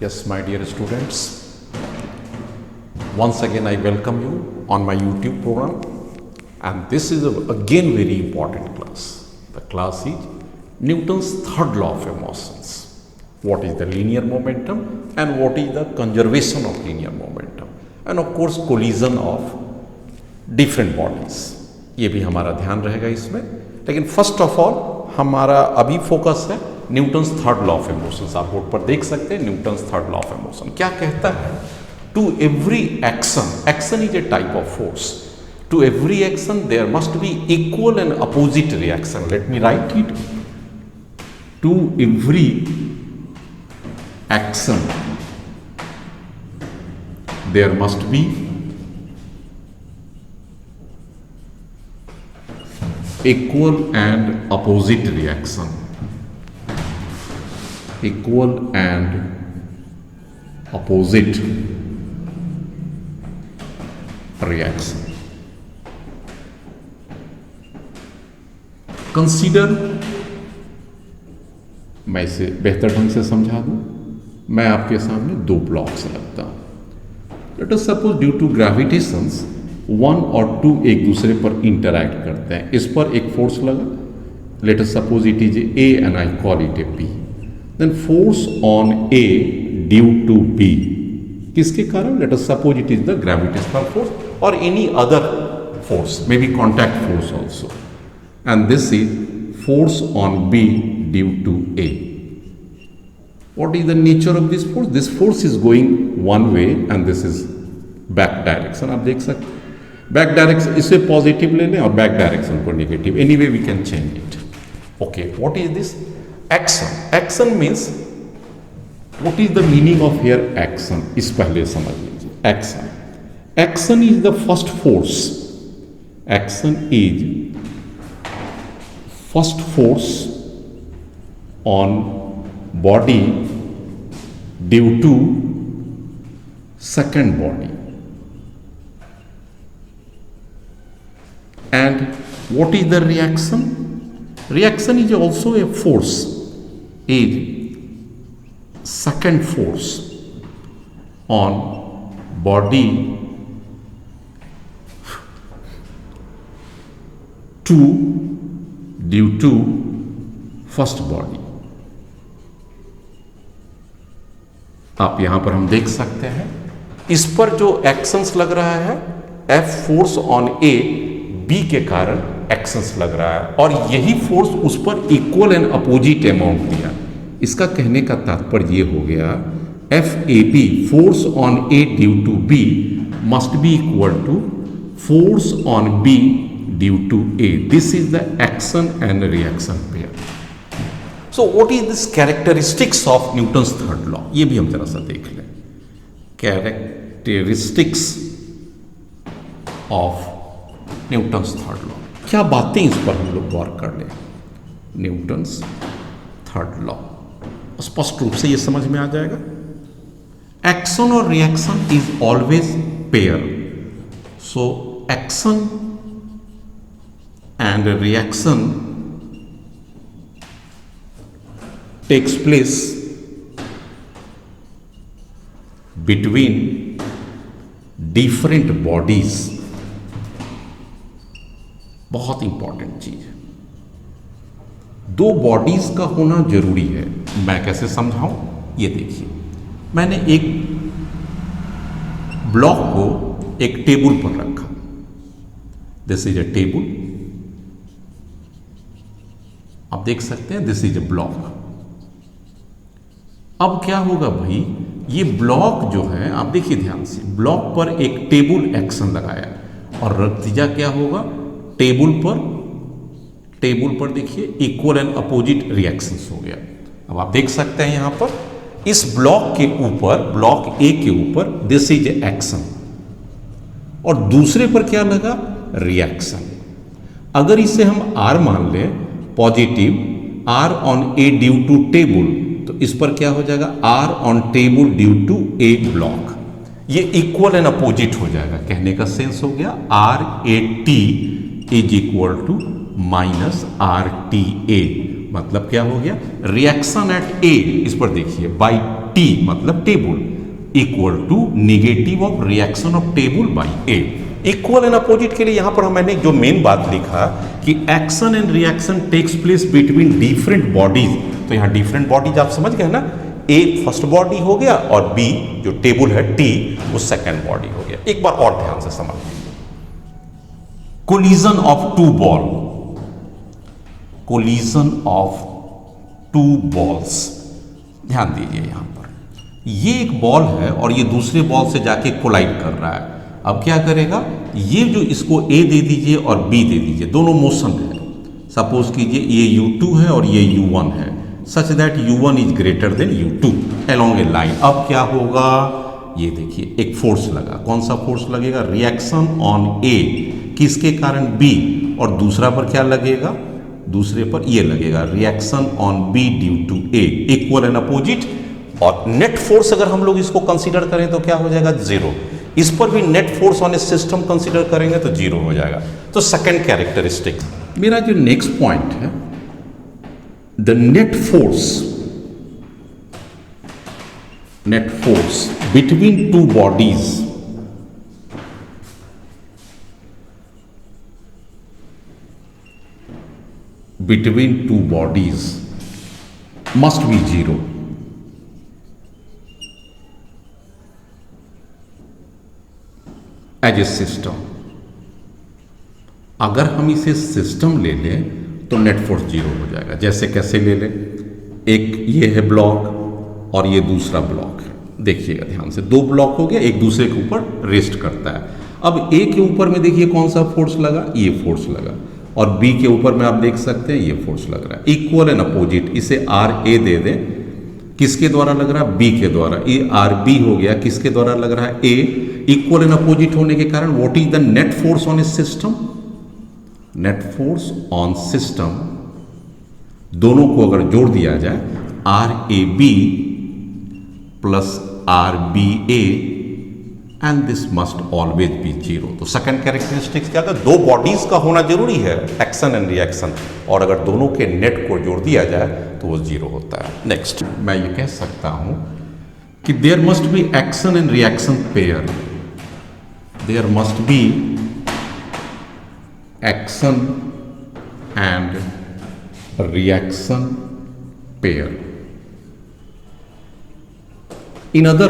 Yes, my dear students, once again I welcome you on my YouTube program, and this is again very important class. The class is Newton's third law of emotions. What is the linear momentum and what is the conservation of linear momentum, and of course collision of different bodies. ये भी हमारा ध्यान रहेगा इसमें, लेकिन first of all हमारा अभी focus है Newton's third law of emotions. आप बोर्ड पर देख सकते हैं Newton's third law of emotion क्या कहता है। To every action, action is a type of force, to every action there must be equal and opposite reaction. Let me write it, to every action there must be equal and opposite reaction, equal and opposite reaction. Consider, मैं इसे बेहतर ढंग से समझा दूं, मैं आपके सामने दो ब्लॉक्स रखता हूं। Let us suppose due to gravitations one और टू एक दूसरे पर इंटरैक्ट करते हैं। इस पर एक फोर्स लगा, let us suppose it is A and I call it A B. Then force on A due to B, किसके कारण? Let us suppose it is the gravitational force और any other force, may be contact force also, and this is force on B due to A. What is the nature of this force? This force is going one way and this is back direction. आप देख सकते हैं back direction, इसे positive ले लें और back direction को negative, anyway we can change it. Okay, what is this action? Action means, what is the meaning of here action? इस पहले समझ लीजिए। Action, action is the first force, action is first force on body due to second body. And what is the reaction? Reaction is also a force, is second force on body to due to first body. आप यहां पर हम देख सकते हैं इस पर जो एक्शंस लग रहा है, F force on A, B के कारण एक्शंस लग रहा है, और यही फोर्स उस पर इक्वल एंड अपोजिट अमाउंट दिया। इसका कहने का तात्पर्य ये हो गया, F A B, force on A due to B must be equal to force on B due to A. This is the action and reaction pair. So what is this characteristics of Newton's third law? ये भी हम जरा सा देख लें। Characteristics of Newton's third law, क्या बातें इस पर हम लोग गौर कर लें। न्यूटन्स थर्ड लॉ स्पष्ट रूप से ये समझ में आ जाएगा। एक्शन और reaction is always pair, so action and reaction takes place between different bodies। बहुत इंपॉर्टेंट चीज है, दो बॉडीज का होना जरूरी है। मैं कैसे समझाऊं, ये देखिए। मैंने एक ब्लॉक को एक टेबल पर रखा, दिस इज अ टेबल, आप देख सकते हैं, दिस इज अ ब्लॉक। अब क्या होगा भाई, ये ब्लॉक जो है, आप देखिए ध्यान से, ब्लॉक पर एक टेबल एक्शन लगाया और नतीजा क्या होगा, टेबल पर देखिए इक्वल एंड अपोजिट रिएक्शंस हो गया। अब आप देख सकते हैं यहां पर इस ब्लॉक के ऊपर, ब्लॉक ए के ऊपर दिस इज एक्शन, और दूसरे पर क्या लगा, रिएक्शन। अगर इसे हम आर मान लें, positive R on A due to table, तो इस पर क्या हो जाएगा, R on table due to A block. ये इक्वल एंड अपोजिट हो जाएगा। कहने का सेंस हो गया, R A T is equal to minus R T A. मतलब क्या हो गया, रिएक्शन एट ए, इस पर देखिए, बाई टी मतलब table equal to negative of reaction of table by A. Equal and opposite के लिए यहां पर मैंने जो मेन बात लिखा कि action and reaction takes place between different bodies. तो यहां डिफरेंट बॉडीज आप समझ गए ना, ए फर्स्ट बॉडी हो गया और बी जो टेबल है टी वो सेकेंड बॉडी हो गया। एक बार और ध्यान से समझ लीजिए, collision of two ball, collision of two balls, ध्यान दीजिए यहां पर ये एक बॉल है और ये दूसरे बॉल से जाके कोलाइड कर रहा है। अब क्या करेगा, ये जो इसको ए दे दीजिए और बी दे दीजिए, दोनों मोशन है। सपोज कीजिए ये U2 है और ये U1 है, such that U1 is greater than U2 along A line. अब क्या होगा, ये देखिए एक फोर्स लगा, कौन सा फोर्स लगेगा, रिएक्शन ऑन ए, किसके कारण B, और दूसरा पर क्या लगेगा, दूसरे पर ये लगेगा reaction on B due to A, equal and opposite. और नेट फोर्स अगर हम लोग इसको कंसीडर करें तो क्या हो जाएगा, जीरो। इस पर भी net force on a system consider करेंगे तो जीरो हो जाएगा। तो सेकंड कैरेक्टरिस्टिक, मेरा जो नेक्स्ट पॉइंट है, the net force between two bodies must be zero. As a system, अगर हम इसे सिस्टम ले लें तो नेट फोर्स जीरो हो जाएगा। जैसे कैसे ले लें, एक ये है ब्लॉक और ये दूसरा ब्लॉक है, देखिएगा ध्यान से, दो ब्लॉक हो गया, एक दूसरे के ऊपर रेस्ट करता है। अब ए के ऊपर में देखिए कौन सा फोर्स लगा, ये फोर्स लगा, और बी के ऊपर में आप देख सकते हैं ये फोर्स लग रहा है। इक्वल एंड अपोजिट, इसे आर ए दे दें, किसके द्वारा लग रहा है, बी के द्वारा, ये आर बी हो गया, किसके द्वारा लग रहा है, ए। इक्वल एंड अपोजिट होने के कारण what is the net force on a system, net force on system, दोनों को अगर जोड़ दिया जाए, R A B plus R B A, and this must always be zero. तो सेकंड कैरेक्टरिस्टिक्स क्या था, दो बॉडीज का होना जरूरी है, एक्शन एंड रिएक्शन, और अगर दोनों के नेट को जोड़ दिया जाए तो वो जीरो होता है। नेक्स्ट, मैं ये कह सकता हूं कि there must be action and reaction pair, there must be action and reaction pair. In other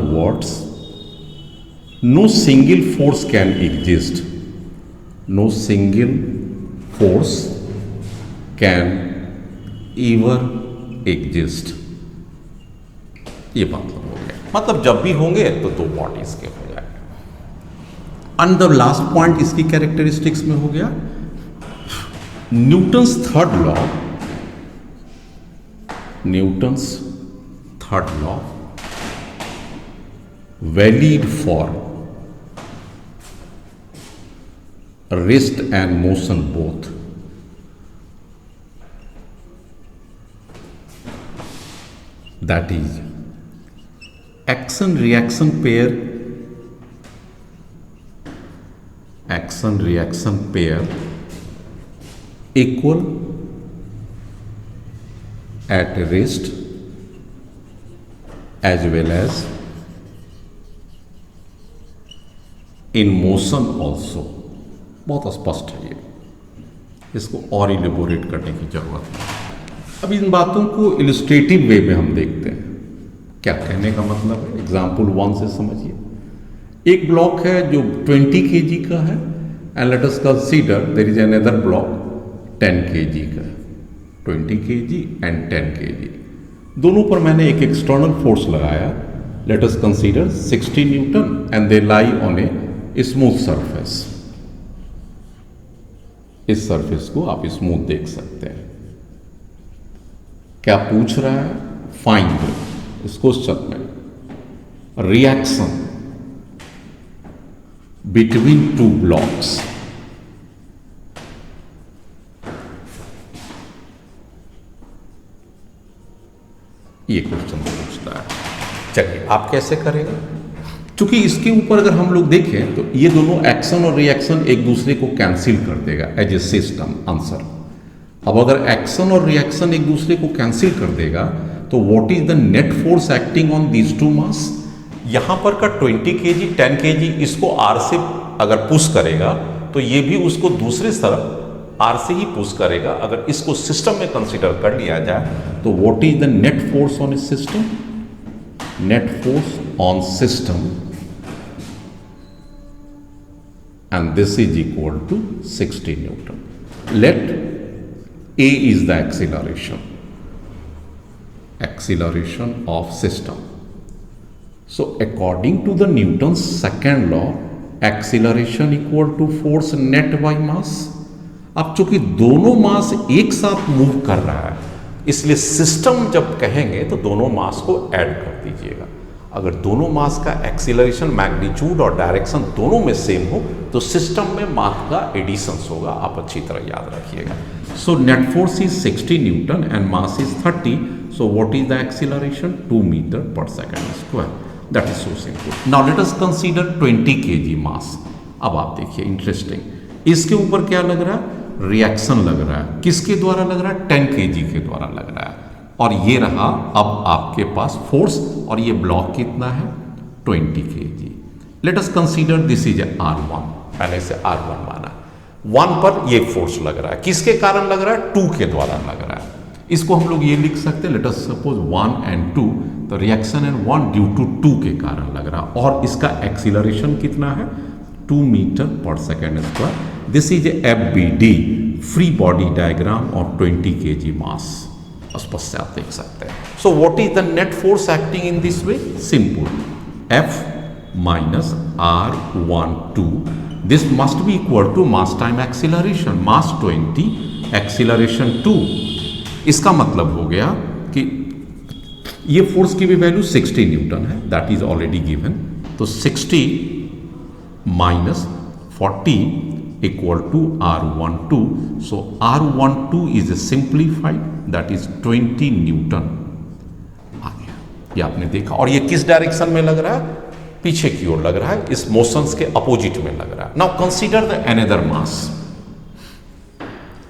words, no single force can exist. No single force can ever exist. ये मतलब हो गया, मतलब जब भी होंगे तो दो बॉडीज के हो जाएंगे। एंड द लास्ट पॉइंट इसकी कैरेक्टरिस्टिक्स में हो गया Newton's third law valid for rest and motion both. That is action reaction pair equal at rest as well as in motion also. बहुत स्पष्ट है ये, इसको और इलेबोरेट करने की जरूरत है। अब इन बातों को इलस्ट्रेटिव वे में हम देखते हैं, क्या कहने का मतलब है। एग्जाम्पल 1 से समझिए, एक ब्लॉक है जो 20 kg का है, and let us consider there is another block 10 kg का है, 20 kg एंड 10 kg, दोनों पर मैंने एक एक्सटर्नल फोर्स लगाया, late us consider 60 newton, and they lie on a smooth surface. इस सरफेस को आप स्मूथ देख सकते हैं। क्या पूछ रहा है, फाइंड इस क्वेश्चन में रिएक्शन बिटवीन टू ब्लॉक्स। ये क्वेश्चन पूछता है। चलिए आप कैसे करेंगे, चूंकि इसके ऊपर अगर हम लोग देखें तो ये दोनों एक्शन और रिएक्शन एक दूसरे को कैंसिल कर देगा एज ए सिस्टम आंसर। अब अगर एक्शन और रिएक्शन एक दूसरे को कैंसिल कर देगा तो what is the net force acting on these two mass? यहां पर का 20 kg 10 kg इसको R से अगर पुश करेगा तो ये भी उसको दूसरे तरफ R से ही पुश करेगा। अगर इसको सिस्टम में कंसीडर कर लिया जाए तो what is the net force on a system? Net force on system and this is equal to 60 Newton. Let A is the acceleration of system. So according to the Newton's second law, acceleration equal to force net by mass. अब चूंकि दोनों मास एक साथ move कर रहा है इसलिए system जब कहेंगे तो दोनों मास को ऐड कर दीजिएगा। अगर दोनों मास का एक्सीलरेशन मैग्नीट्यूड और डायरेक्शन दोनों में सेम हो तो सिस्टम में मास का एडिशंस होगा। आप अच्छी तरह याद रखिएगा। So net force is 60 newton and mass is 30. So what is the acceleration? 2 metre per second square. That is so simple. Now let us consider 20 kg mass. अब आप देखिए इंटरेस्टिंग, इसके ऊपर क्या लग रहा है? रिएक्शन लग रहा है। किसके द्वारा लग रहा है? 10 kg के द्वारा लग रहा है। और ये रहा अब आपके पास फोर्स, और ये ब्लॉक कितना है? 20 kg. Late us consider this is R1. मैंने इसे R1 माना। 1 पर ये फोर्स लग रहा है। किसके कारण लग रहा है? 2 के द्वारा लग रहा है। इसको हम लोग ये लिख सकते हैं, लेट अस सपोज 1 and 2, तो रिएक्शन एंड 1 ड्यू टू 2 के कारण लग रहा है। और इसका एक्सीलरेशन कितना है? 2 मीटर पर second square. This is FBD, free body diagram of 20 kg मास. स्पष्ट से आप देख सकते हैं. सो what is the net force acting in this way? Simple, F minus R12. This must be equal to mass time acceleration. Mass 20, acceleration 2. इसका मतलब हो गया कि ये फोर्स की भी वैल्यू 60 न्यूटन है, दैट इज ऑलरेडी गिवन. तो 60 minus 40 equal to R12. So R12 is simplified, that is 20 newton आ गया. ये आपने देखा. और ये किस डायरेक्शन में लग रहा है? पीछे की ओर लग रहा है, इस मोशंस के अपोजिट में लग रहा है. Now consider the another mass.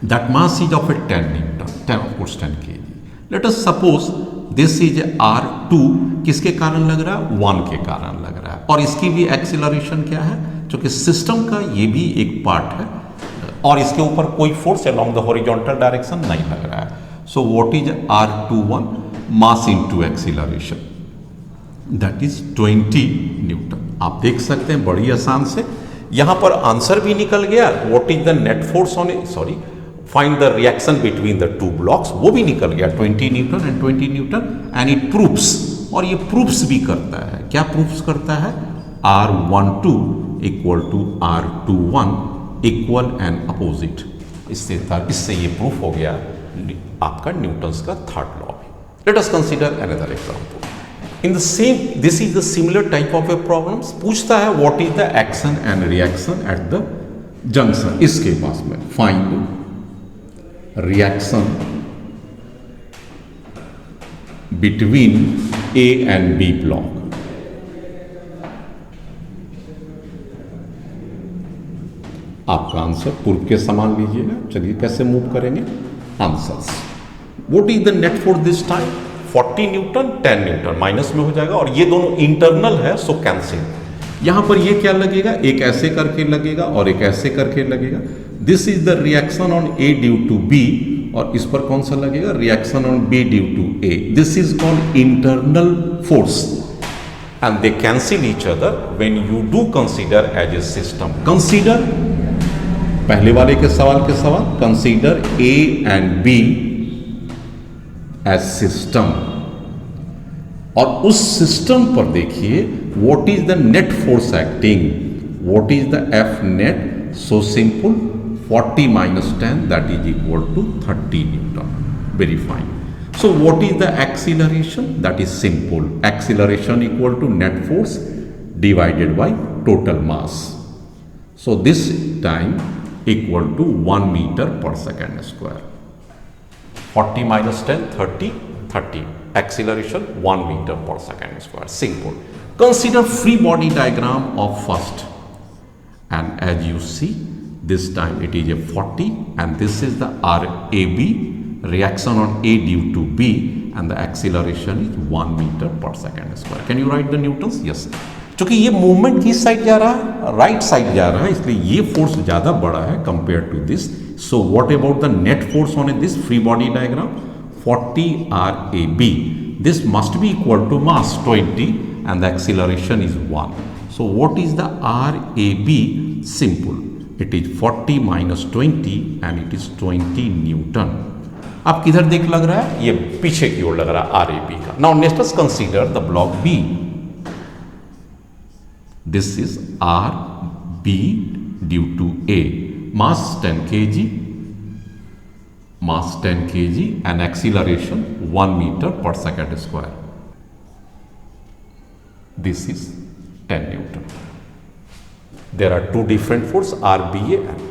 That mass is of A 10 Newton, 10 of course 10 kg. Late us suppose this is R2. किसके कारण लग रहा है? 1 के कारण लग रहा है. और इसकी भी एक्सीलरेशन क्या है? क्योंकि सिस्टम का ये भी एक पार्ट है और इसके ऊपर कोई force along the horizontal direction नहीं लग रहा है. सो what is R21? Mass into acceleration, that is 20 Newton. आप देख सकते हैं बड़ी आसान से. यहां पर आंसर भी निकल गया. What is the net force on find the reaction between the two blocks, वो भी निकल गया. 20 Newton and 20 Newton. And it proofs, और ये प्रूफ्स भी करता है. क्या प्रूफ्स करता है? R12 equal to R21 equal and opposite. इससे ये प्रूफ हो गया आपका न्यूटन्स का third law. Let us consider another example. In the same, this is the similar type of a problems. पूछता है what is the action and reaction at the junction. इसके पास में find reaction between A and B block. आपका answer पूर्व के समान लीजिएगा. चलिए कैसे मूव करेंगे answers. What is the net force this time? 40 Newton 10 Newton minus में हो जाएगा और ये दोनों इंटरनल है, सो कैंसिल. यहां पर ये क्या लगेगा? एक ऐसे करके लगेगा और एक ऐसे करके लगेगा. This is the reaction on A due to B, और इस पर कौन सा लगेगा? Reaction on B due to A. This is called internal force and they cancel each other when you do consider as a system. Consider पहले वाले के सवाल consider A and B as system. और उस सिस्टम पर देखिए what is the net force acting. What is the F net? So simple, 40 minus 10 that is equal to 30 Newton. Very fine. So what is the acceleration? That is simple. Acceleration equal to net force divided by total mass. So this time equal to 1 meter per second square. 40 minus 10, 30, 30. Acceleration 1 meter per second square. Simple. Consider free body diagram of first. And as you see, this time it is a 40, and this is the RAB, reaction on A due to B, and the acceleration is 1 meter per second square. Can you write the newtons? Yes. क्योंकि ये movement किस side जा रहा है, right side जा रहा है, इसलिए ये फोर्स ज्यादा बड़ा है compare to this. So what about the net force on this free body diagram? 40 RAB. This must be equal to mass 20 and the acceleration is 1. So what is the RAB? Simple. It is 40 minus 20 and it is 20 Newton. अब किधर देख लग रहा है? ये पीछे की ओर लग रहा है RAB का. Now let us consider the block B. This is RB due to A. Mass 10 kg. Mass 10 kg and acceleration 1 meter per second square. This is 10 Newton. There are two different forces, RBA and.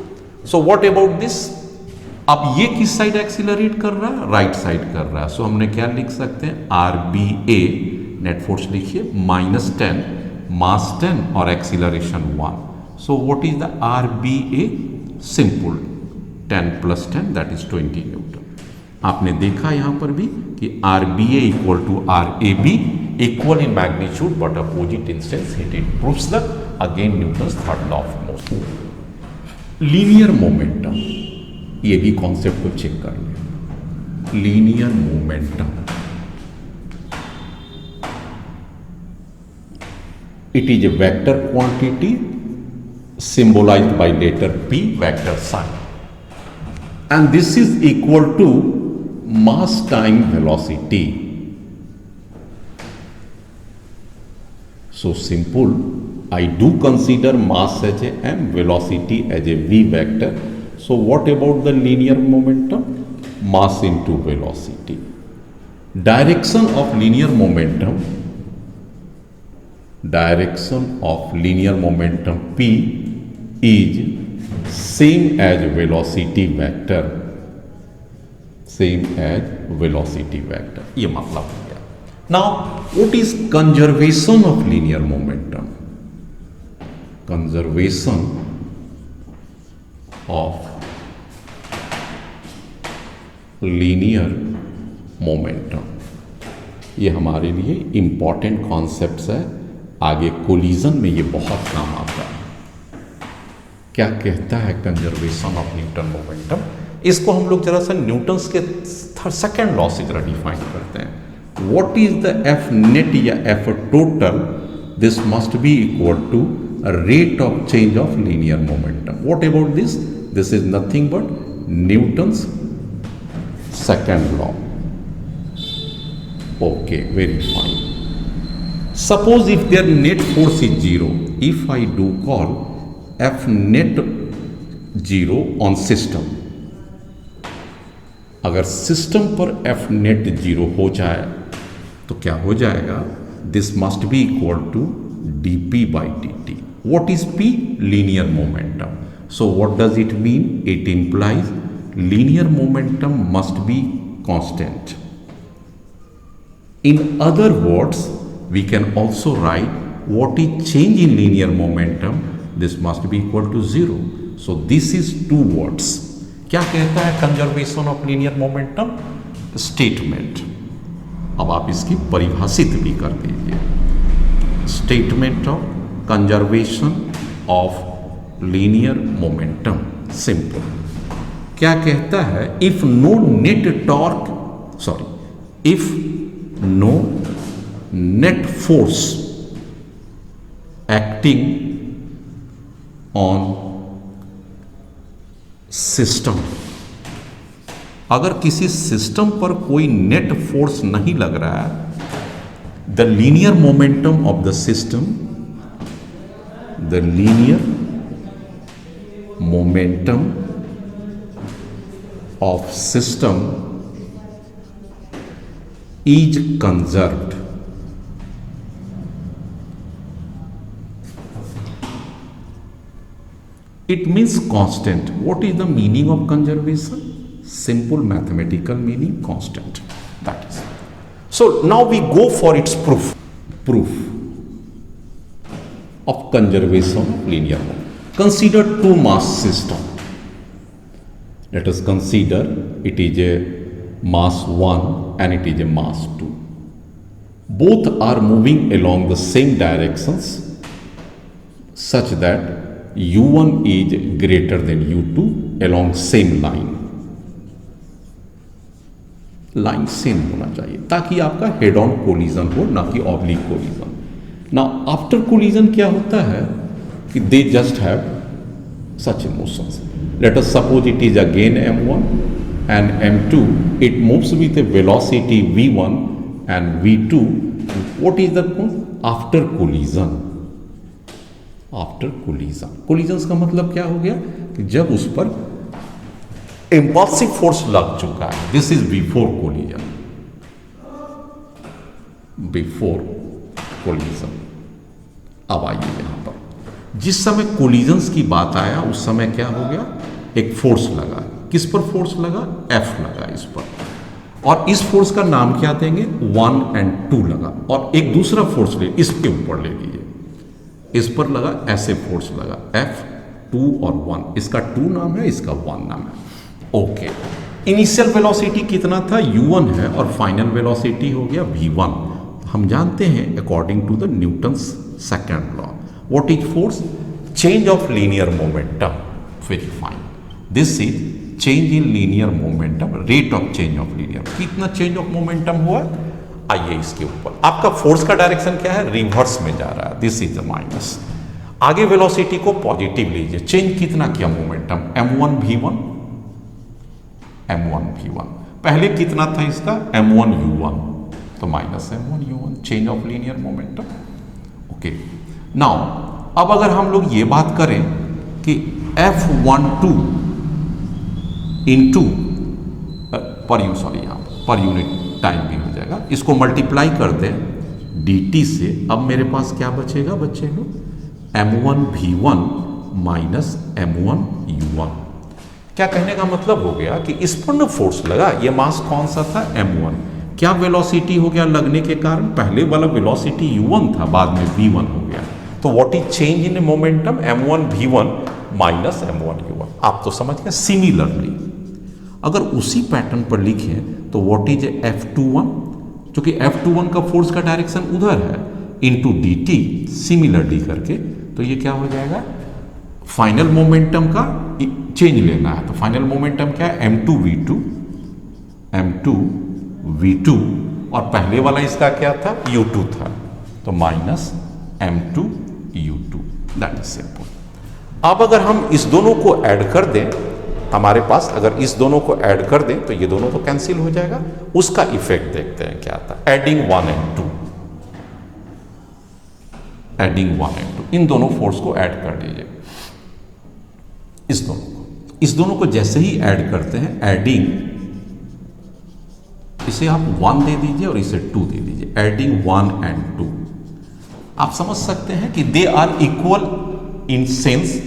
So what about this? अब ये किस side accelerate कर रहा है? Right side कर रहा है. सो हमने क्या लिख सकते हैं? RBA नेट फोर्स लिखिए -10, मास 10 और acceleration 1. So what is the RBA? Simple, 10 + 10 that is 20 newton. आपने देखा यहां पर भी कि RBA equal to RAB, equal in magnitude but opposite instance heat. It proves the again Newton's third law of motion. Linear momentum, ये भी concept को check कर लें. Linear momentum, it is a vector quantity symbolized by letter P, vector sign, and this is equal to mass time velocity. So simple, I do consider mass as a m, velocity as a v vector. So what about the linear momentum? Mass into velocity. Direction of linear momentum, direction of linear momentum P is same as velocity vector, same as velocity vector. ये मतलब हो गया. Now what is conservation of linear momentum? Conservation of linear momentum, ये हमारे लिए important concepts है. आगे collision में ये बहुत काम आता है. क्या कहता है कंजर्वेशन ऑफ न्यूटन मोमेंटम? इसको हम लोग जरा सा न्यूटन्स के सेकेंड लॉ से जरा डिफाइन करते हैं. What is the F net या F total? This must be equal to rate of change of linear momentum. What about this? This is nothing but Newton's second law. Okay, very fine. Suppose if their net force is 0, if I do call F net 0 on system, अगर system पर F net 0 हो जाए तो क्या हो जाएगा? This must be equal to dP by dt. What is P? Linear momentum. So what does it mean? It implies linear momentum must be constant. In other words, we can also write what is change in linear momentum. This must be equal to 0. So this is two words. क्या कहता है conservation of linear momentum? Statement. अब आप इसकी परिभाषित भी कर दीजिए. Statement of conservation of linear momentum. Simple. क्या कहता है? If no net torque, sorry, if no net force acting on system, अगर किसी सिस्टम पर कोई नेट फोर्स नहीं लग रहा है, the linear momentum of the system, the linear momentum of system is conserved. It means constant. What is the meaning of conservation? Simple mathematical meaning, constant. That is. So now we go for its proof. Proof of conservation of linear momentum. Consider two mass system. Let us consider it is a mass 1 and it is a mass 2. Both are moving along the same directions such that u1 is greater than u2 along same line. Line same होना चाहिए ताकि आपका head on collision हो, ना कि oblique collision. Now after collision क्या होता है कि they just have such motions. Late us suppose it is again m1 and m2. It moves with a velocity v1 and v2. What is the after collision? After collision. Collisions का मतलब क्या हो गया कि जब उस पर इम्पल्सिव फोर्स लग चुका है. This is before collision. Before collision. अब आइए यहां पर जिस समय कोलिजन्स की बात आया उस समय क्या हो गया, एक फोर्स लगा. किस पर फोर्स लगा? F लगा इस पर. और इस फोर्स का नाम क्या देंगे? 1 and 2 लगा. और एक दूसरा फोर्स ले इसके ऊपर ले लीजिए, इस पर लगा, ऐसे फोर्स लगा F, 2 और 1. इसका 2 नाम है, इसका 1 नाम है. ओके. इनिशियल वेलोसिटी कितना था? u1 है और फाइनल वेलोसिटी हो गया v1. हम जानते हैं according to the Newton's second law what is force? Change of linear momentum. Very fine. This is change in linear momentum, rate of change of linear. कितना चेंज ऑफ मोमेंटम हुआ? आइए इसके ऊपर. आपका फोर्स का डायरेक्शन क्या है? Reverse में जा रहा है. This is the minus. आगे वेलोसिटी को पॉजिटिव लीजिए. चेंज कितना किया momentum? m1 v1, m1 v1. पहले कितना था इसका? m1 u1, तो minus m1 u1. Change of linear momentum. Okay. Now अब अगर हम लोग ये बात करें कि F12 इंटू पर यूनिट टाइम भी हो जाएगा, इसको मल्टीप्लाई कर दें dt से. अब मेरे पास क्या बचेगा बच्चे लोग? m1 v1 minus m1 u1. क्या कहने का मतलब हो गया कि इस पर ना फोर्स लगा, ये मास कौन सा था? m1. क्या वेलोसिटी हो गया लगने के कारण? पहले वाला वेलोसिटी u1 था, बाद में v1 हो गया. तो what is change in momentum? m1 v1 minus m1 u1. आप तो समझ गए. सिमिलरली अगर उसी पैटर्न पर लिखें तो व्हाट इज F21, क्योंकि F21 का फोर्स का डायरेक्शन उधर है, इनटू dt सिमिलरली करके, तो ये क्या हो जाएगा? फाइनल मोमेंटम का चेंज लेना है. तो फाइनल मोमेंटम क्या है? m2 v2 और पहले वाला इसका क्या था? u2 था, तो minus m2 u2. That is simple. अब अगर हम इस दोनों को ऐड कर दें, हमारे पास अगर इस दोनों को ऐड कर दें तो ये दोनों तो कैंसिल हो जाएगा. उसका इफेक्ट देखते हैं क्या आता है. Adding 1 and 2. Adding 1 and 2. इन दोनों फोर्स को ऐड कर दीजिए. इस दोनों को जैसे ही ऐड करते हैं, एडिंग, इसे आप 1 दे दीजिए और इसे 2 दे दीजिए. Adding 1 and 2. आप समझ सकते हैं कि they are equal in sense,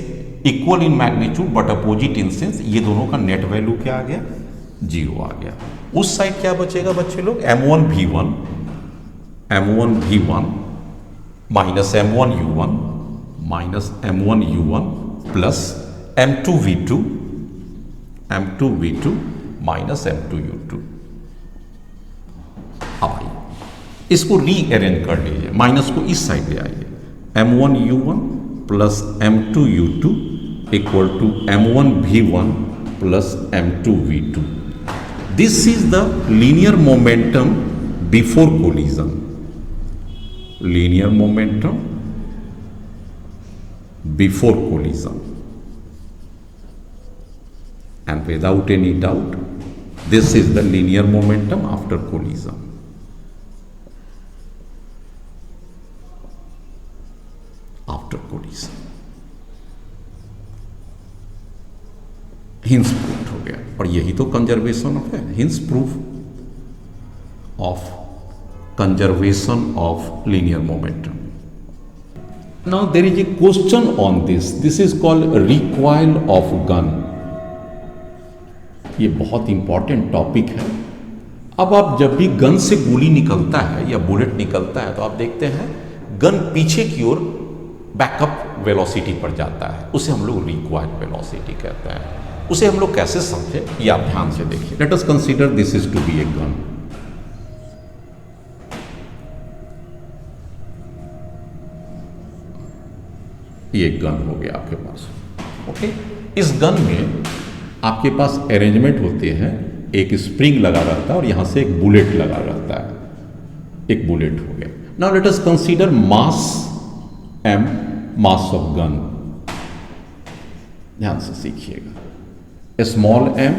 equal in magnitude but opposite in sense. ये दोनों का नेट वैल्यू क्या आ गया? 0 आ गया. उस साइड क्या बचेगा बच्चे लोग? m1 v1 minus m1 u1 minus m1 u1 plus m2 v2 minus m2 u2. अब आइए इसको रीअरेंज कर लीजिए. माइनस को इस साइड ले आइए. m1 u1 plus m2 u2 equal to m1 v1 plus m2 v2. This is the linear momentum before collision. Linear momentum before collision. And without any doubt, this is the linear momentum after collision. After collision. Hints proof हो गया. और यही तो conservation of है. Hints proof of conservation of linear momentum. Now there is a question on this. This is called recoil of gun. ये बहुत important topic है. अब आप जब भी गन से गोली निकलता है या बुलेट निकलता है तो आप देखते हैं गन पीछे की ओर बैकअप वेलोसिटी पर जाता है, उसे हम लोग रिक्वायर्ड वेलोसिटी कहते हैं। उसे हम लोग कैसे समझे, ये आप ध्यान से देखिए। Let us consider this is to be a gun. ये गन हो गया आपके पास। ओके, इस गन में आपके पास अरेंजमेंट होते हैं, एक स्प्रिंग लगा रहता है और यहां से एक बुलेट लगा रहता है, एक बुलेट हो गया। Now let us consider mass m, mass of gun. ध्यान से सीखिएगा, small m,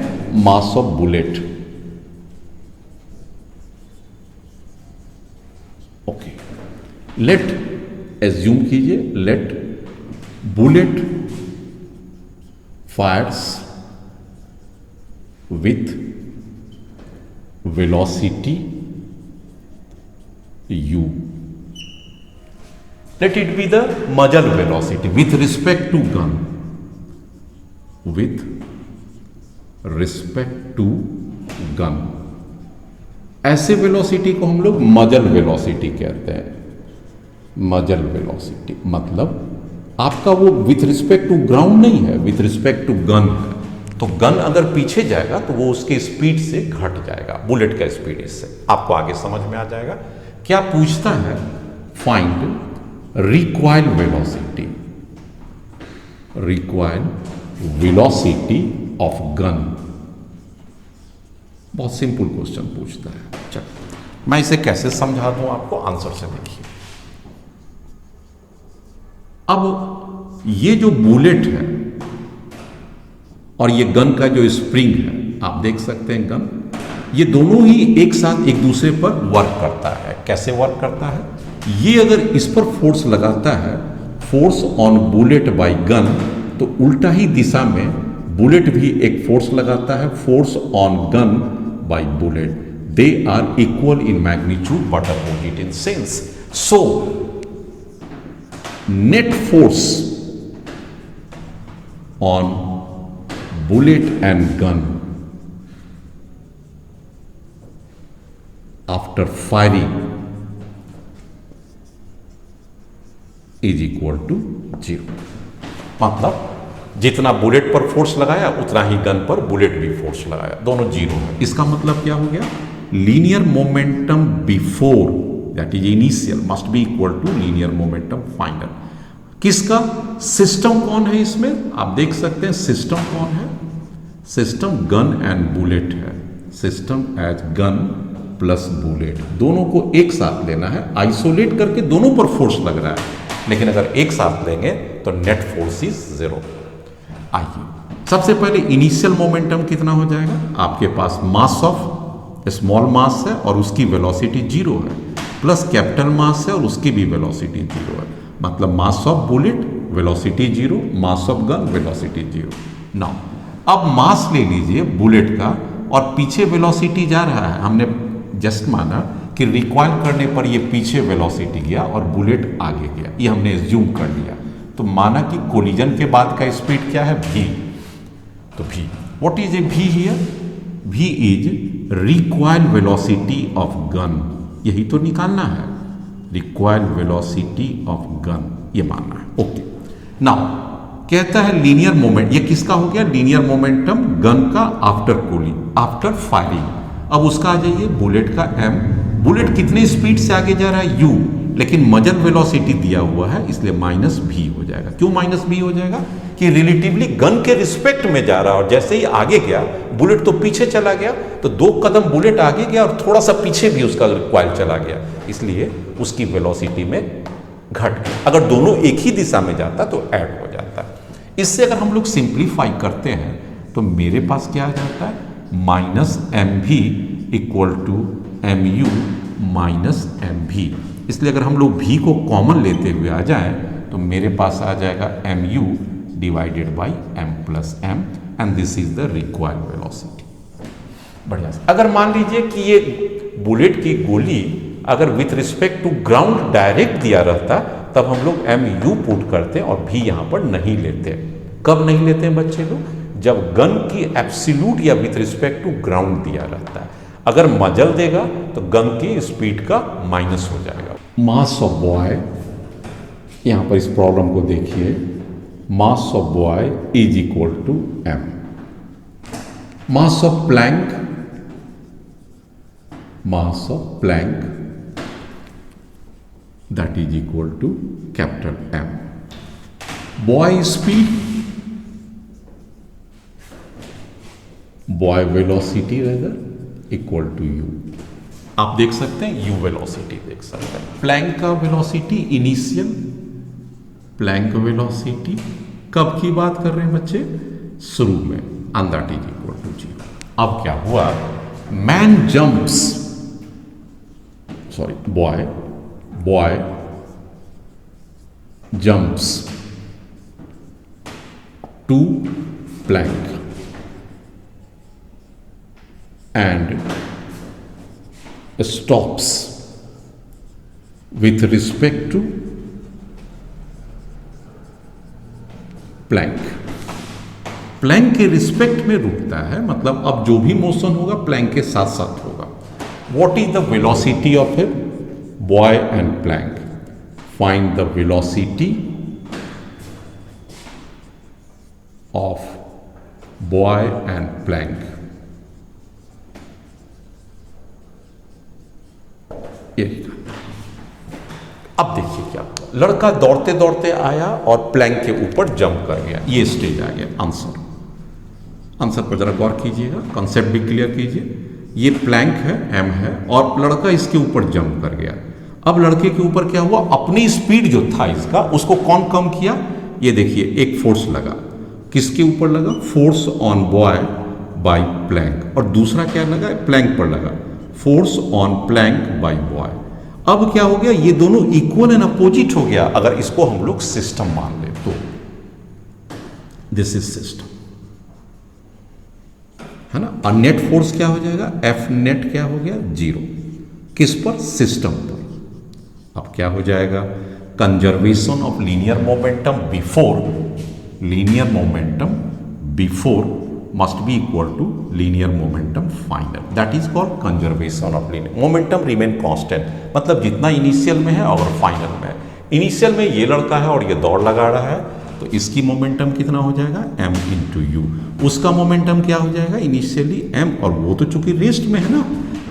mass of bullet. Okay, let assume कीजिए, let bullet fires with velocity u. Let it be the muzzle velocity With respect to gun, with respect to gun, ऐसे velocity को हम लोग मजल velocity कहते हैं। मजल वेलोसिटी मतलब आपका वो विथ रिस्पेक्ट टू ग्राउंड नहीं है, विथ रिस्पेक्ट टू गन है। तो गन अगर पीछे जाएगा तो वो उसके स्पीड से घट जाएगा, बुलेट का स्पीड इससे। आपको आगे समझ में आ जाएगा। क्या पूछता है, find required velocity, required velocity of gun. बहुत सिंपल क्वेश्चन पूछता है। चलो मैं इसे कैसे समझा दूं आपको, आंसर से देखिए। अब ये जो बुलेट है और ये गन का जो स्प्रिंग है, आप देख सकते हैं गन, ये दोनों ही एक साथ एक दूसरे पर वर्क करता है। कैसे वर्क करता है? ये अगर इस पर फोर्स लगाता है, force on bullet by gun, तो उल्टा ही दिशा में बुलेट भी एक फोर्स लगाता है, force on gun by bullet. They are equal in magnitude but opposite in sense. So net force on bullet and gun after firing is equal to 0। मतलब जितना bullet पर फोर्स लगाया उतना ही गन पर बुलेट भी फोर्स लगाया, दोनों जीरो है। इसका मतलब क्या हो गया, linear momentum before that is initial must be equal to linear momentum final. किसका? सिस्टम कौन है इसमें, आप देख सकते हैं सिस्टम कौन है, सिस्टम गन एंड बुलेट है। System as gun plus bullet, दोनों को एक साथ लेना है। आइसोलेट करके दोनों पर फोर्स लग रहा है, लेकिन अगर एक साथ लेंगे तो नेट फोर्स इज 0। आइए सबसे पहले इनिशियल मोमेंटम कितना हो जाएगा, आपके पास मास ऑफ स्मॉल मास है और उसकी वेलोसिटी 0 है, प्लस कैपिटल मास है और उसकी भी वेलोसिटी 0 है। मतलब मास of bullet velocity 0, mass of gun velocity 0। Now अब मास ले लीजिए बुलेट का और पीछे वेलोसिटी जा रहा है। हमने जस्ट माना कि रिकॉइल करने पर ये पीछे वेलोसिटी गया और बुलेट आगे गया, ये हमने एज्यूम कर लिया। तो माना कि कोलिजन के बाद का स्पीड क्या है, v। तो v, what is a v here, v is required velocity of gun. यही तो निकालना है, रिक्वायर्ड वेलोसिटी ऑफ गन, ये मानना है। ओके, नाउ कहता है लीनियर मोमेंट, ये किसका हो गया, लीनियर मोमेंटम गन का आफ्टर कूलिंग, आफ्टर फायरिंग। अब उसका आ जाइए बुलेट का m। बुलेट कितने स्पीड से आगे जा रहा है, u, लेकिन मजल वेलोसिटी दिया हुआ है इसलिए माइनस v हो जाएगा। क्यों माइनस v हो जाएगा, कि रिलेटिवली गन के रिस्पेक्ट में जा रहा है और जैसे ही आगे गया बुलेट तो पीछे चला गया, तो 2 कदम बुलेट आगे गया और थोड़ा सा पीछे भी उसका रिक्वाइल चला गया, इसलिए उसकी वेलोसिटी में घट गया। अगर दोनों एक ही दिशा में जाता तो ऐड हो जाता। इससे अगर हम लोग सिंप्लीफाई करते हैं तो मेरे पास क्या आ जाता है, minus m v equal to m u minus m v. इसलिए अगर हम लोग भी को कॉमन लेते हुए आ जाएं तो मेरे पास आ जाएगा m u divided by m plus m, and this is the required velocity. बढ़िया से अगर मान लीजिए कि ये बुलेट की गोली अगर with respect to ground direct दिया रहता तब हम लोग एम यू पुट करते और भी यहाँ पर नहीं लेते। कब नहीं लेते हैं बच्चे लोग, जब गन की एब्सोल्यूट या विथ रिस्पेक्ट टू ग्राउंड दिया रहता है। अगर मजल देगा तो गन की स्पीड का माइनस हो जाएगा। मास ऑफ बॉय यहां पर इस प्रॉब्लम को देखिए, mass of boy is equal to m, mass of plank, mass of plank that is equal to capital M, boy speed, boy velocity rather equal to u, आप देख सकते हैं u वेलोसिटी देख सकते हैं, प्लैंक का वेलोसिटी इनिशियल, प्लैंक वेलोसिटी कब की बात कर रहे हैं बच्चे, शुरू में, and that is equal to 0। अब क्या हुआ, man jumps, sorry boy jumps to plank and stops with respect to plank, plank के रिस्पेक्ट में रुकता है, मतलब अब जो भी मोशन होगा प्लैंक के साथ साथ होगा। What is the velocity of a boy and plank, find the velocity of boy and plank. अब देखिए क्या हुआ, लड़का दौड़ते दौड़ते आया और प्लैंक के ऊपर जंप कर गया, ये स्टेज आ गया। आंसर पर जरा गौर कीजिएगा, कॉन्सेप्ट भी क्लियर कीजिए। ये प्लैंक है, m है, और लड़का इसके ऊपर जंप कर गया। अब लड़के के ऊपर क्या हुआ, अपनी स्पीड जो था इसका उसको कौन कम किया, ये देखिए एक फोर्स लगा, किसके ऊपर लगा, force on boy by plank, और दूसरा क्या लगा, प्लैंक पर लगा, force on plank by boy. अब क्या हो गया, ये दोनों इक्वल एंड अपोजिट हो गया। अगर इसको हम लोग सिस्टम मान ले तो दिस इज सिस्टम, है ना। और नेट फोर्स क्या हो जाएगा, एफ नेट क्या हो गया, 0, किस पर, सिस्टम पर। अब क्या हो जाएगा, conservation of linear momentum before, linear momentum before must be equal to linear momentum final, that is called conservation of linear momentum remain constant, मतलब जितना इनिशियल में है और फाइनल में है। इनिशियल में ये लड़का है और ये दौड़ लगा रहा है, तो इसकी मोमेंटम कितना हो जाएगा, m इंटू यू, उसका मोमेंटम क्या हो जाएगा, इनिशियली m, और वो तो चूंकि रेस्ट में है ना।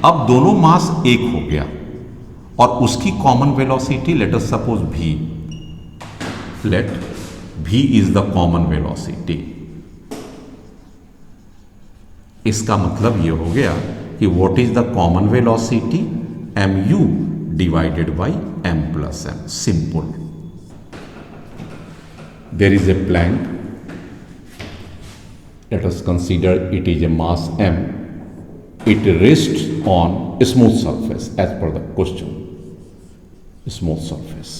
अब दोनों मास एक हो गया और उसकी common velocity let us suppose v, let v is the common velocity. इसका मतलब ये हो गया कि what is the common velocity, mu divided by m plus m, simple. There is a plank, let us consider it is a mass m, it rest on smooth surface as per the question, smooth surface.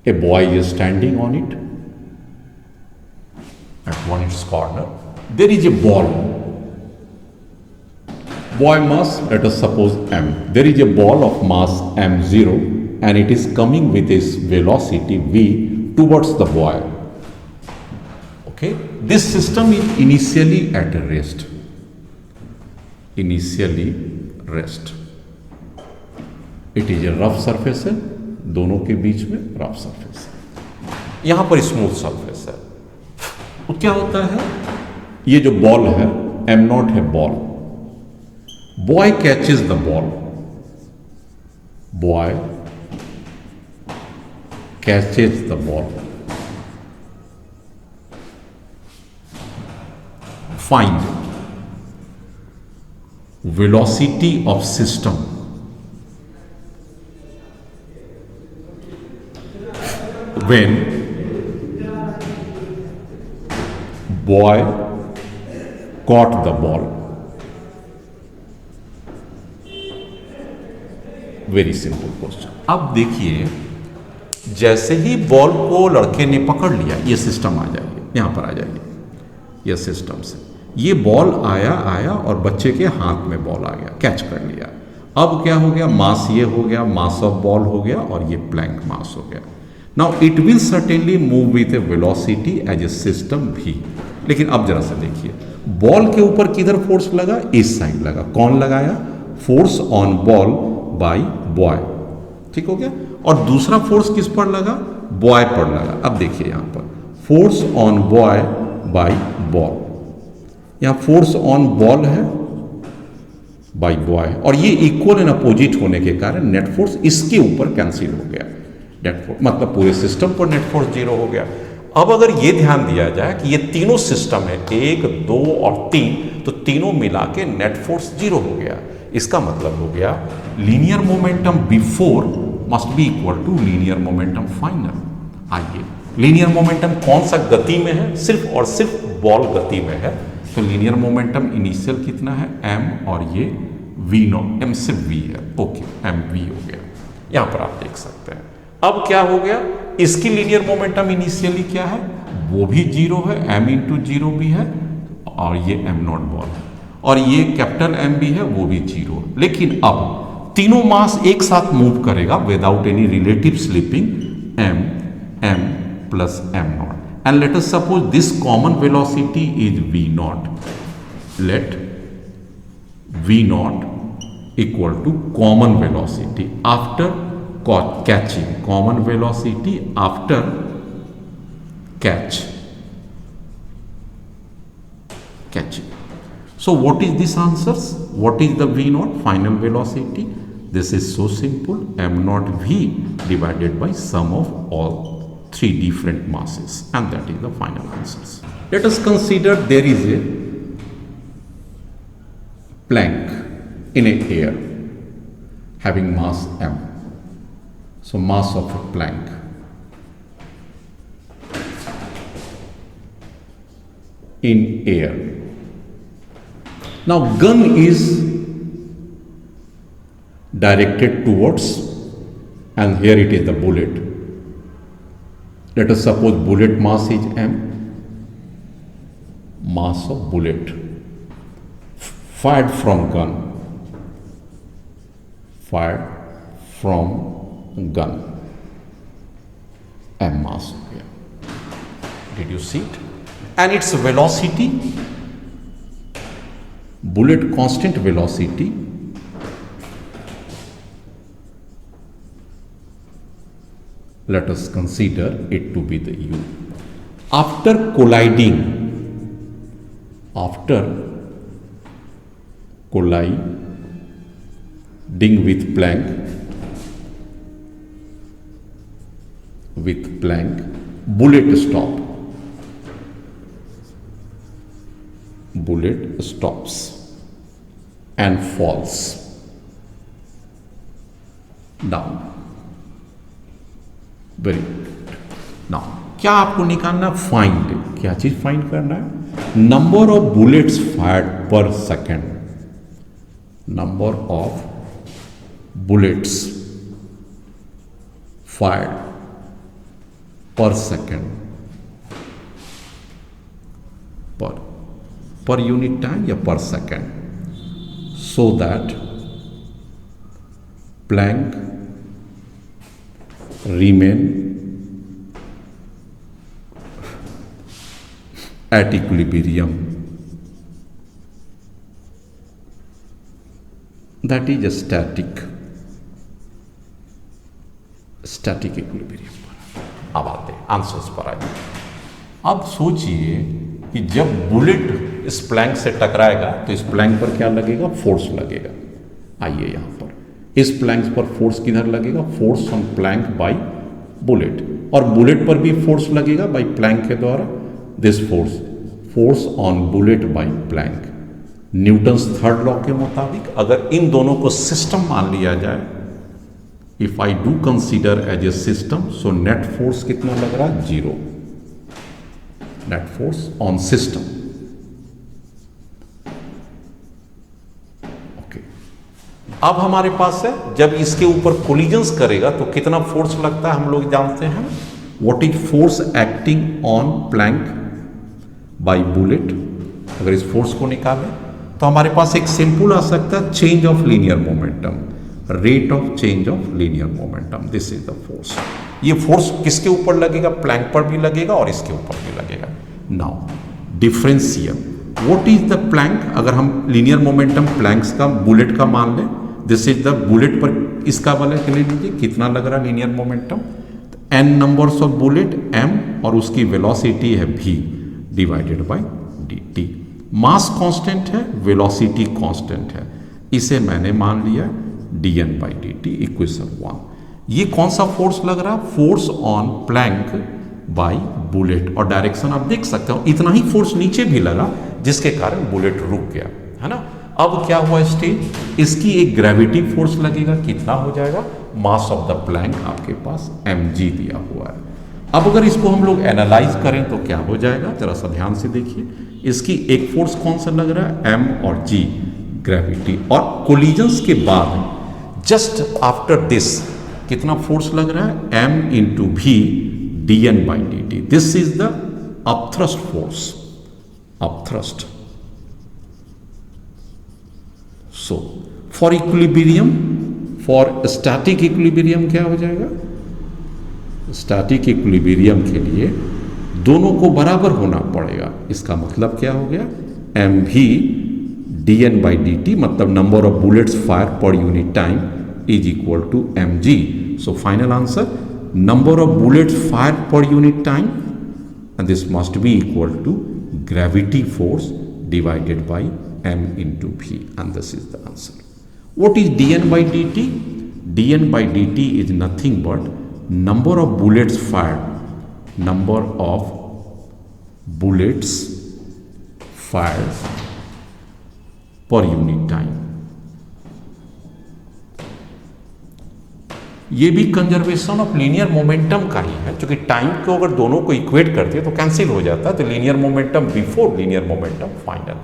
A boy is standing on it at one its corner, there is a ball, boy mass, let us suppose m, there is a ball of mass m0 and it is coming with its velocity v towards the boy. Okay, this system is initially at rest, initially rest, it is a rough surface है, दोनों के बीच में rough surface है, यहां पर smooth surface है। तो क्या होता है, ये जो बॉल है m0 है ball, boy catches the ball, boy catches the ball, find velocity of system, when boy caught the ball, very simple question. अब देखिए, जैसे ही बॉल को लड़के ने पकड़ लिया, ये सिस्टम आ जाइए, यहां पर आ जाइए, ये सिस्टम से ये बॉल आया और बच्चे के हाथ में बॉल आ गया, कैच कर लिया। अब क्या हो गया, मास ये हो गया, मास ऑफ बॉल हो गया, और ये प्लैंक मास हो गया। Now it will certainly move with a velocity as a system भी। लेकिन अब जरा सा देखिए, बॉल के ऊपर किधर फोर्स लगा, इस साइड लगा। कौन लगाया, force on ball by boy, ठीक हो गया। और दूसरा फोर्स किस पर लगा, बॉय पर लगा। अब देखिए यहां पर force on boy by ball, यहां फोर्स ऑन बॉल है बाय बॉय, और ये इक्वल एंड अपोजिट होने के कारण नेट फोर्स इसके ऊपर कैंसिल हो गया। नेट फोर्स मतलब पूरे सिस्टम पर नेट फोर्स 0 हो गया। अब अगर ये ध्यान दिया जाए कि ये तीनों सिस्टम है 1, 2 और 3, तो तीनों मिला के नेट फोर्स 0 हो गया। इसका मतलब हो गया linear momentum before must be equal to linear momentum final. आइए, लीनियर मोमेंटम कौन सा गति में है, सिर्फ और सिर्फ बॉल गति में है, तो लीनियर मोमेंटम इनिशियल कितना है m, और ये v0, m से v है, ओके mv हो गया। यहां पर आप देख सकते हैं। अब क्या हो गया, इसकी लीनियर मोमेंटम इनिशियली क्या है, वो भी 0 है, m इंटू 0 भी है, और ये m0 बॉल है, और ये कैपिटल M भी है, वो भी 0 है। लेकिन अब तीनों मास एक साथ मूव करेगा without any relative slipping, m plus m0, and let us suppose this common velocity is v0. Let v0 equal to common velocity after catching, common velocity after catching. So what is this answers? What is the v0 final velocity? This is so simple, m0 v divided by sum of all 3 different masses, and that is the final answers. Let us consider there is a plank in a air having mass m. So mass of a plank in air. Now gun is directed towards, and here it is the bullet. Let us suppose bullet mass is m, mass of bullet fired from gun, m mass हो गया. Did you see it? And its velocity, bullet constant velocity, let us consider it to be the u. After colliding with plank, bullet stops and falls down. Very good. Now क्या आपको निकालना, find, क्या चीज find करना है, number of bullets fired per second, number of bullets fired per second per unit time या per second, so that plank remain at equilibrium, that is a static equilibrium. अब आते हैं आंसर्स पर आइए. अब सोचिए कि जब बुलेट इस प्लैंक से टकराएगा तो इस प्लैंक पर क्या लगेगा, फोर्स लगेगा. आइए यहां पर इस प्लैंक पर फोर्स किधर लगेगा, force on plank by bullet, और बुलेट पर भी फोर्स लगेगा बाय प्लैंक के द्वारा. This force on bullet by plank, Newton's third law के मुताबिक अगर इन दोनों को सिस्टम मान लिया जाए, if I do consider as a system, so net force कितना लग रहा है, 0. Net force on system. अब हमारे पास है, जब इसके ऊपर कोलिजन्स करेगा तो कितना फोर्स लगता है हम लोग जानते हैं. What is force acting on plank by bullet. अगर इस फोर्स को निकालें तो हमारे पास एक सिंपल आ सकता है, change of linear momentum, rate of change of linear momentum. This is the force. ये फोर्स किसके ऊपर लगेगा, प्लैंक पर भी लगेगा और इसके ऊपर भी लगेगा. Now differential, what is the plank. अगर हम लीनियर मोमेंटम प्लैंक्स का बुलेट का मान लें, दिस इज द बुलेट पर इसका वाले के ले लीजिए कितना लग रहा है linear momentum, n numbers of bullet M और उसकी वेलोसिटी है v divided by dt। Mass constant है, वेलोसिटी कांस्टेंट है, इसे मैंने मान लिया dn बाई dt इक्वेशन 1। ये कौन सा फोर्स लग रहा है, force on plank by bullet, और डायरेक्शन आप देख सकते हो इतना ही फोर्स नीचे भी लगा जिसके कारण बुलेट रुक गया, है ना। अब क्या हुआ स्टेज, इसकी एक ग्रेविटी फोर्स लगेगा, कितना हो जाएगा, मास ऑफ द प्लैंक आपके पास mg दिया हुआ है। अब अगर इसको हम लोग एनालाइज करें तो क्या हो जाएगा, जरा सा ध्यान से देखिए, इसकी एक फोर्स कौन सा लग रहा है, m और g ग्रेविटी, और कोलिजन्स के बाद जस्ट आफ्टर दिस कितना फोर्स लग रहा है, m into v dn by dt। This is the upthrust force, upthrust. So for equilibrium, for static equilibrium क्या हो जाएगा, स्टैटिक इक्विलिब्रियम के लिए दोनों को बराबर होना पड़ेगा। इसका मतलब क्या हो गया, mv dn बाई dt, मतलब number of bullets fire per unit time is equal to mg। So final answer, number of bullets fired per unit time, and this must be equal to gravity force divided by m into v, and this is the answer. What is dn by dt? dn by dt is nothing but number of bullets fired, number of bullets fired per unit time. ये भी conservation of linear momentum का ही है, क्योंकि time को अगर दोनों को equate करते हैं तो कैंसिल हो जाता है, तो linear momentum before linear momentum final,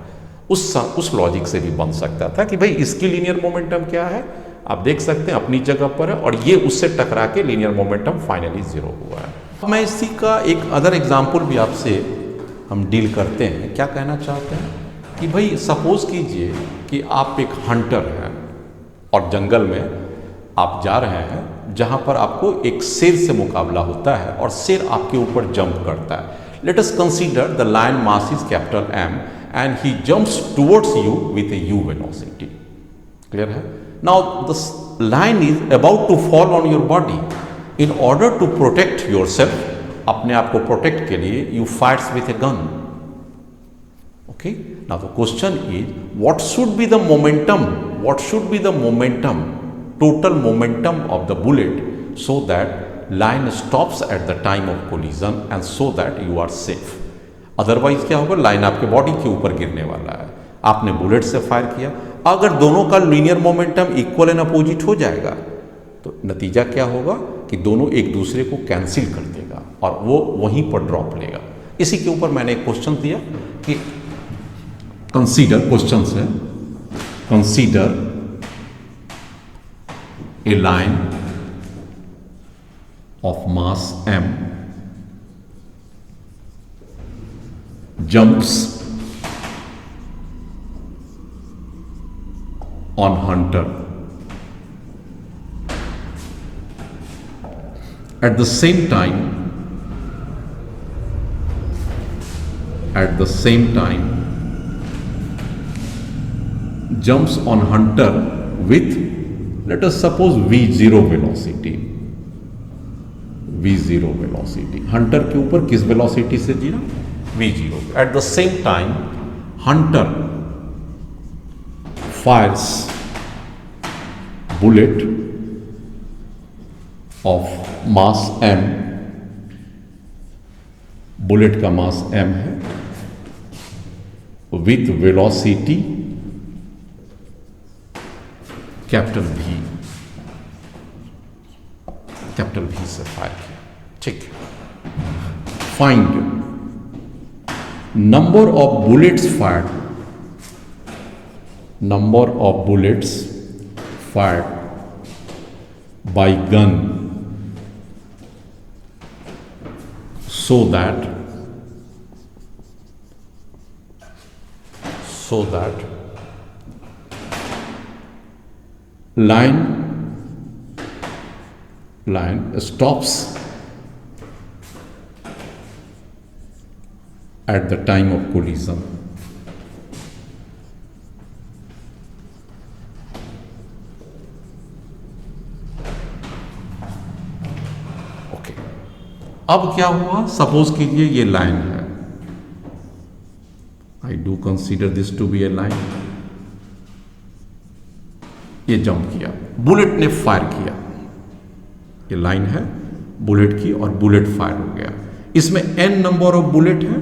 उस लॉजिक से भी बन सकता था कि भाई इसकी लीनियर मोमेंटम क्या है, आप देख सकते हैं अपनी जगह पर है, और ये उससे टकरा के लीनियर मोमेंटम फाइनली जीरो हुआ है। अब मैं इसी का एक अदर एग्जाम्पल भी आपसे हम डील करते हैं। क्या कहना चाहते हैं कि भाई सपोज कीजिए कि आप एक हंटर हैं और जंगल में आप जा रहे हैं जहां पर आपको एक शेर से मुकाबला होता है और शेर आपके ऊपर जंप करता है। Let us consider the lion mass is capital M and he jumps towards you with a u velocity. Clear है? Now the lion is about to fall on your body. In order to protect yourself, अपने आप को protect के लिए you fights with a gun. Okay, now the question is what should be the momentum, what should be the momentum, total momentum of the bullet, so that line stops at the time of collision and so that you are safe. Otherwise क्या होगा, line आपके body के ऊपर गिरने वाला है, आपने bullet से फायर किया, अगर दोनों का linear momentum equal and opposite हो जाएगा तो नतीजा क्या होगा कि दोनों एक दूसरे को कैंसिल कर देगा और वो वहीं पर ड्रॉप लेगा। इसी के ऊपर मैंने एक क्वेश्चन दिया कि कंसीडर, क्वेश्चन है consider a line of mass m jumps on hunter at the same time jumps on hunter with, let us suppose v0 velocity, v0 velocity, hunter के ऊपर किस वेलोसिटी से गिरा, v0। At the same time hunter fires bullet of mass m, bullet का mass m है, with velocity capital V से fire किया। ठीक, find number of bullets fired, number of bullets fired by gun so that line stops at the time of collision. अब क्या हुआ, suppose कीजिए ये लाइन है, I do consider this to be a line, ये jump किया, bullet ने fire किया, ये लाइन है बुलेट की और बुलेट फायर हो गया। इसमें n नंबर ऑफ बुलेट है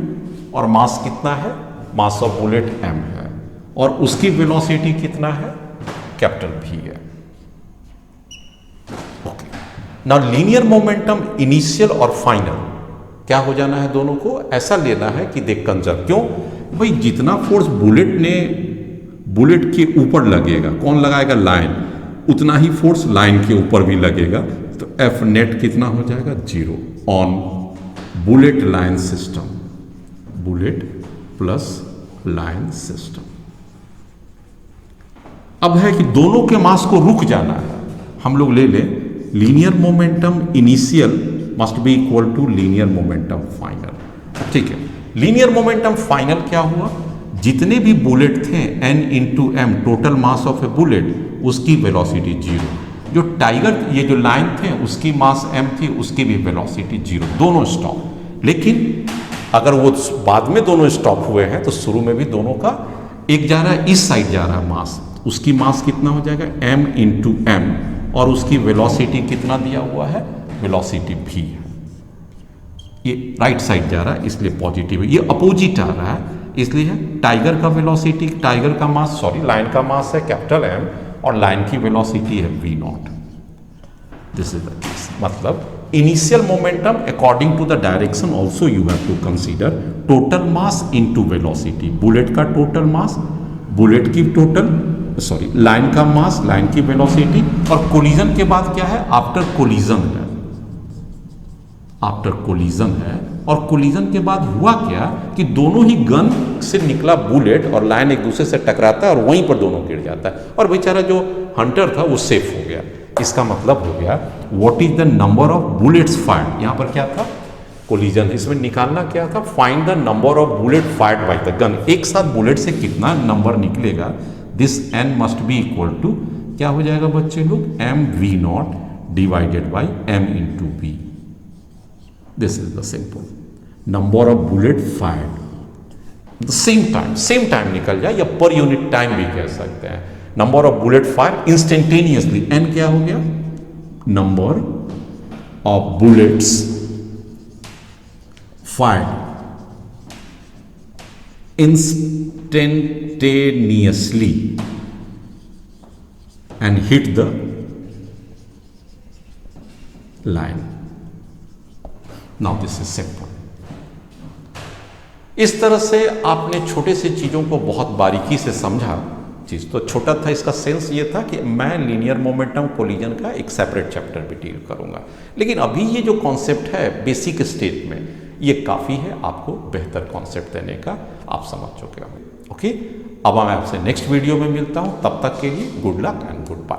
और मास कितना है, मास ऑफ बुलेट m है और उसकी वेलोसिटी कितना है, कैपिटल V है। Okay, now linear momentum initial और फाइनल क्या हो जाना है, दोनों को ऐसा लेना है कि दे कंजर्व। क्यों भाई, जितना फोर्स बुलेट के ऊपर लगेगा, कौन लगाएगा, लाइन, उतना ही फोर्स लाइन के ऊपर भी लगेगा। तो एफ नेट कितना हो जाएगा, 0 on bullet line system, bullet plus line system. अब है कि दोनों के मास को रुक जाना है, हम लोग ले लें linear momentum initial must be equal to linear momentum final. ठीक है, लीनियर मोमेंटम फाइनल क्या हुआ, जितने भी बुलेट थे n into M, total mass of a bullet, उसकी वेलोसिटी 0। जो टाइगर, ये जो लाइन थे उसकी मास m थी, उसकी भी वेलोसिटी 0, दोनों स्टॉप। लेकिन अगर वो बाद में दोनों स्टॉप हुए हैं तो शुरू में भी दोनों का, एक जा रहा है इस साइड जा रहा है मास, उसकी मास कितना हो जाएगा, m इंटू एम, और उसकी वेलोसिटी कितना दिया हुआ है, वेलोसिटी v है। ये राइट साइड जा रहा है इसलिए पॉजिटिव है, ये अपोजिट आ रहा है इसलिए है टाइगर का वेलोसिटी, टाइगर का मास, सॉरी लाइन का मास है कैपिटल M और लाइन की वेलोसिटी है v0। This is the case, मतलब initial momentum according to the direction also you have to consider total mass into velocity, bullet का total mass, bullet की total, sorry lion का mass, lion की velocity, और collision के बाद क्या है, आफ्टर कोलिजन है, आफ्टर कोलिजन है। और कोलिजन के बाद हुआ क्या कि दोनों ही गन से निकला बुलेट और लाइन एक दूसरे से टकराता है और वहीं पर दोनों गिर जाता है और बेचारा जो हंटर था वो सेफ हो गया। इसका मतलब हो गया what is the number of bullets fired, यहां पर क्या था, कोलिजन, इसमें निकालना क्या था, find the number of bullet fired by the gun. एक साथ बुलेट से कितना नंबर निकलेगा, this n must be equal to क्या हो जाएगा बच्चे लोग, mv0 divided by m into v। This is the simple number of bullet fired same time निकल जाए, या पर यूनिट टाइम भी कह सकते हैं। Number of bullet fire instantaneously, n क्या हो गया, number of bullets fired instantaneously and hit the line. Now this is simple. इस तरह से आपने छोटे से चीज़ों को बहुत बारीकी से समझा। चीज़ तो छोटा था, इसका सेंस ये था कि मैं लीनियर मोमेंटम कोलिजन का एक सेपरेट चैप्टर भी डील करूंगा, लेकिन अभी ये जो कॉन्सेप्ट है बेसिक स्टेज में ये काफ़ी है आपको बेहतर कॉन्सेप्ट देने का, आप समझ चुके हो। ओके, अब मैं आपसे नेक्स्ट वीडियो में मिलता हूं, तब तक के लिए good luck and good bye.